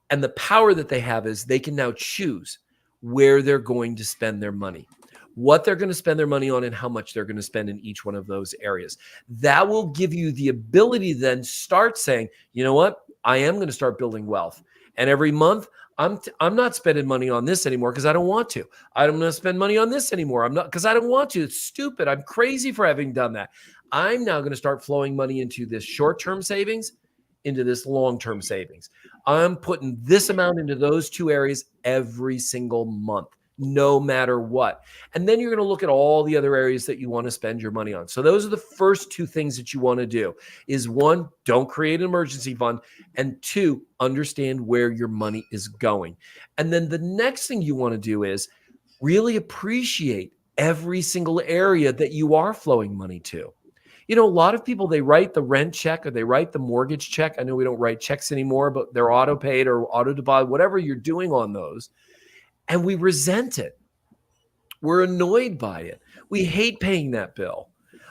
And the power that they have is they can now choose where they're going to spend their money, what they're going to spend their money on, and how much they're going to spend in each one of those areas. That will give you the ability to then start saying, you know what? I am going to start building wealth. And every month, I'm not spending money on this anymore because I don't want to. I'm going to spend money on this anymore. I'm not, because I don't want to. It's stupid. I'm crazy for having done that. I'm now going to start flowing money into this short-term savings, into this long-term savings. I'm putting this amount into those two areas every single month. no matter what. And then you're going to look at all the other areas that you want to spend your money on. So those are the first two things that you want to do is one, don't create an emergency fund. And two, understand where your money is going. And then the next thing you want to do is really appreciate every single area that you are flowing money to. You know, a lot of people, they write the rent check or they write the mortgage check. I know we don't write checks anymore, but they're auto paid or auto deposit, whatever you're doing on those. And we resent it. We're annoyed by it. We hate paying that bill.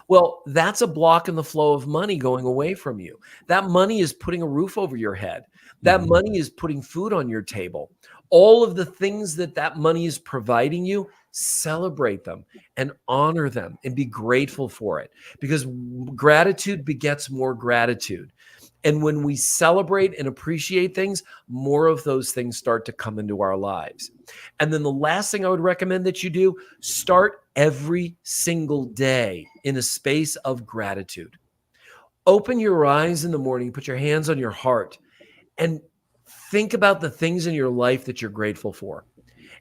Well, that's a block in the flow of money going away from you. That money is putting a roof over your head. That money is putting food on your table. All of the things that money is providing you, celebrate them and honor them and be grateful for it, because gratitude begets more gratitude. And when we celebrate and appreciate things, more of those things start to come into our lives. And then the last thing I would recommend that you do, start every single day in a space of gratitude. Open your eyes in the morning, put your hands on your heart, and think about the things in your life that you're grateful for.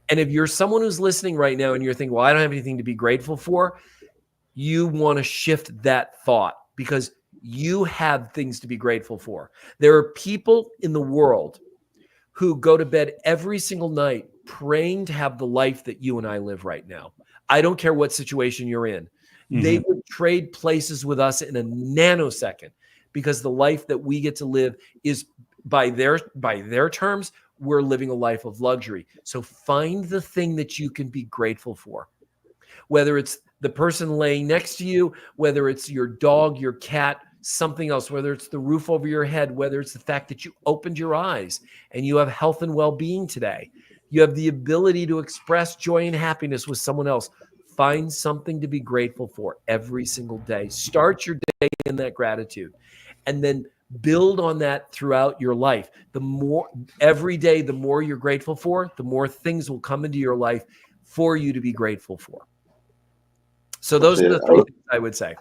And if you're someone who's listening right now and you're thinking, well, I don't have anything to be grateful for, you want to shift that thought, because you have things to be grateful for. There are people in the world who go to bed every single night praying to have the life that you and I live right now. I don't care what situation you're in. They would trade places with us in a nanosecond, because the life that we get to live is, by their terms, we're living a life of luxury. So find the thing that you can be grateful for. Whether it's the person laying next to you, whether it's your dog, your cat, something else, whether it's the roof over your head, whether it's the fact that you opened your eyes and you have health and well-being today. You have the ability to express joy and happiness with someone else. Find something to be grateful for every single day. Start your day in that gratitude, and then build on that throughout your life. Every day, the more you're grateful for, the more things will come into your life for you to be grateful for. So those are the three things I would say.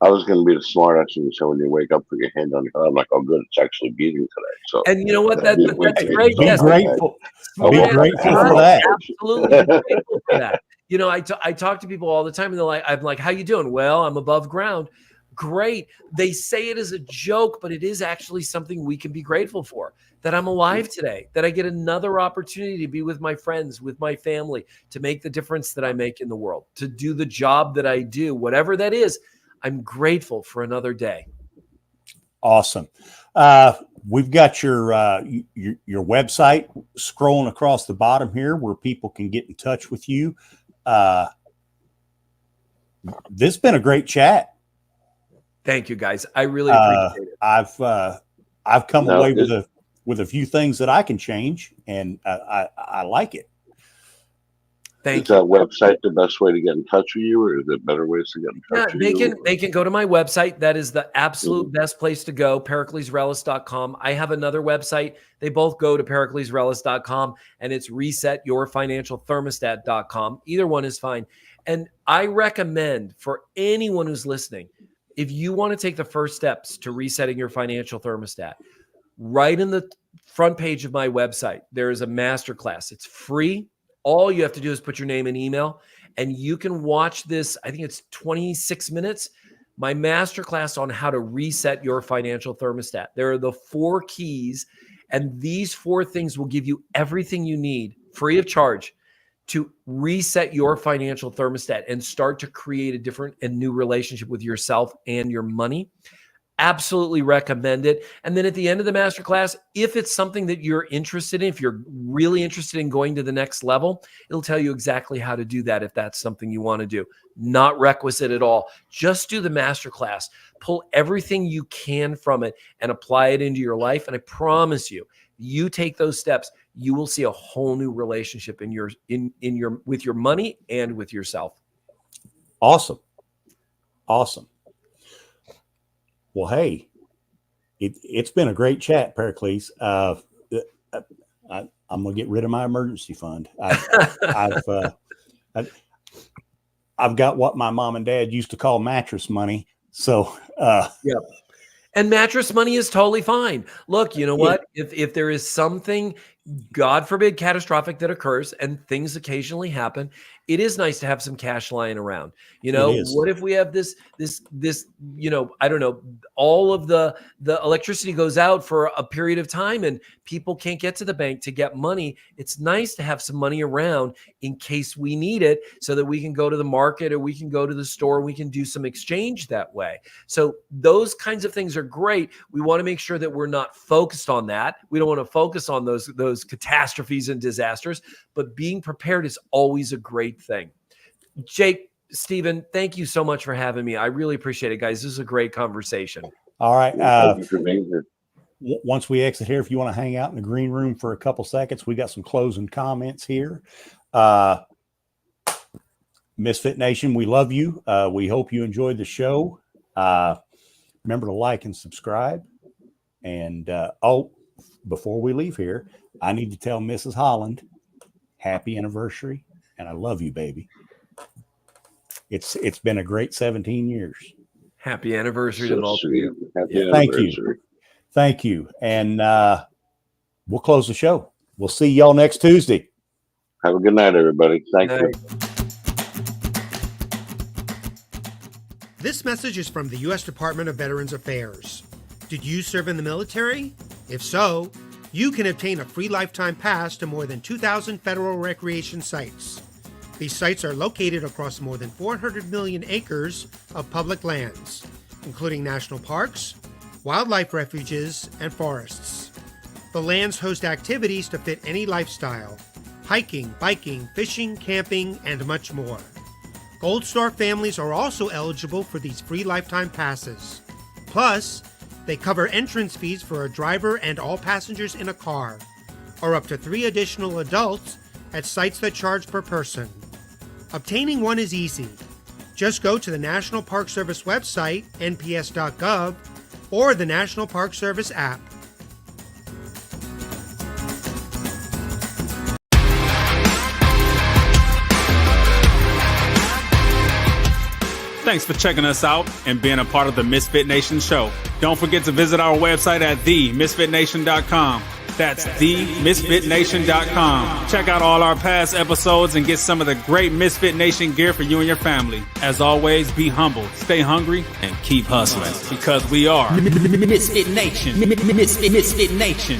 I was going to be the smart ass and say when you wake up, put your hand on your heart. I'm like, oh, good, it's actually beating today. So, and you know what? That's great. Be grateful. Be grateful for that. Absolutely, be grateful for that. You know, I talk to people all the time, and they're like, I'm like, how you doing? Well, I'm above ground. Great. They say it as a joke, but it is actually something we can be grateful for. That I'm alive today, that I get another opportunity to be with my friends, with my family, to make the difference that I make in the world, to do the job that I do, whatever that is. I'm grateful for another day. Awesome. We've got your website scrolling across the bottom here where people can get in touch with you. This has been a great chat. Thank you, guys. I really appreciate it. I've come away with a few things that I can change, and I like it. Is that website the best way to get in touch with you, or is there better ways to get in touch with you? They can go to my website. That is the absolute best place to go, periclesrellas.com. I have another website. They both go to periclesrellas.com, and it's resetyourfinancialthermostat.com. Either one is fine. And I recommend for anyone who's listening, if you want to take the first steps to resetting your financial thermostat, right in the front page of my website, there is a masterclass. It's free. All you have to do is put your name and email, and you can watch this. I think it's 26 minutes. My masterclass on how to reset your financial thermostat. There are the 4 keys, and these 4 things will give you everything you need free of charge to reset your financial thermostat and start to create a different and new relationship with yourself and your money. Absolutely recommend it. And then at the end of the masterclass, if it's something that you're interested in, if you're really interested in going to the next level, it'll tell you exactly how to do that if that's something you want to do. Not requisite at all. Just do the masterclass. Pull everything you can from it and apply it into your life. And I promise you, you take those steps, you will see a whole new relationship with your money and with yourself. Awesome. Well, hey, it's been a great chat, Pericles. I'm gonna get rid of my emergency fund. I've got what my mom and dad used to call mattress money. So yeah. And mattress money is totally fine. Look, you know what? If there is something, God forbid, catastrophic that occurs, and things occasionally happen, it is nice to have some cash lying around. You know, what if we have this, you know, I don't know, all of the electricity goes out for a period of time and people can't get to the bank to get money. It's nice to have some money around in case we need it, so that we can go to the market or we can go to the store, we can do some exchange that way. So those kinds of things are great. We want to make sure that we're not focused on that. We don't want to focus on those catastrophes and disasters, but being prepared is always a great thing. Jake, Stephen, thank you so much for having me. I really appreciate it, guys. This is a great conversation. All right. Thank you for being here. Once we exit here, if you want to hang out in the green room for a couple seconds, we got some closing comments here. Misfit Nation, we love you. We hope you enjoyed the show. Remember to like and subscribe. And before we leave here, I need to tell Mrs. Holland, happy anniversary, and I love you, baby. It's been a great 17 years. Happy anniversary to both of you. Thank you. Thank you. And we'll close the show. We'll see y'all next Tuesday. Have a good night, everybody. Thank you. This message is from the U.S. Department of Veterans Affairs. Did you serve in the military? If so, you can obtain a free lifetime pass to more than 2,000 federal recreation sites. These sites are located across more than 400 million acres of public lands, including national parks, wildlife refuges, and forests. The lands host activities to fit any lifestyle: hiking, biking, fishing, camping, and much more. Gold Star families are also eligible for these free lifetime passes. Plus, they cover entrance fees for a driver and all passengers in a car, or up to 3 additional adults at sites that charge per person. Obtaining one is easy. Just go to the National Park Service website, nps.gov, or the National Park Service app. Thanks for checking us out and being a part of the Misfit Nation show. Don't forget to visit our website at themisfitnation.com. That's themisfitnation.com. Check out all our past episodes and get some of the great Misfit Nation gear for you and your family. As always, be humble, stay hungry, and keep hustling, because we are Misfit Nation. Misfit Nation.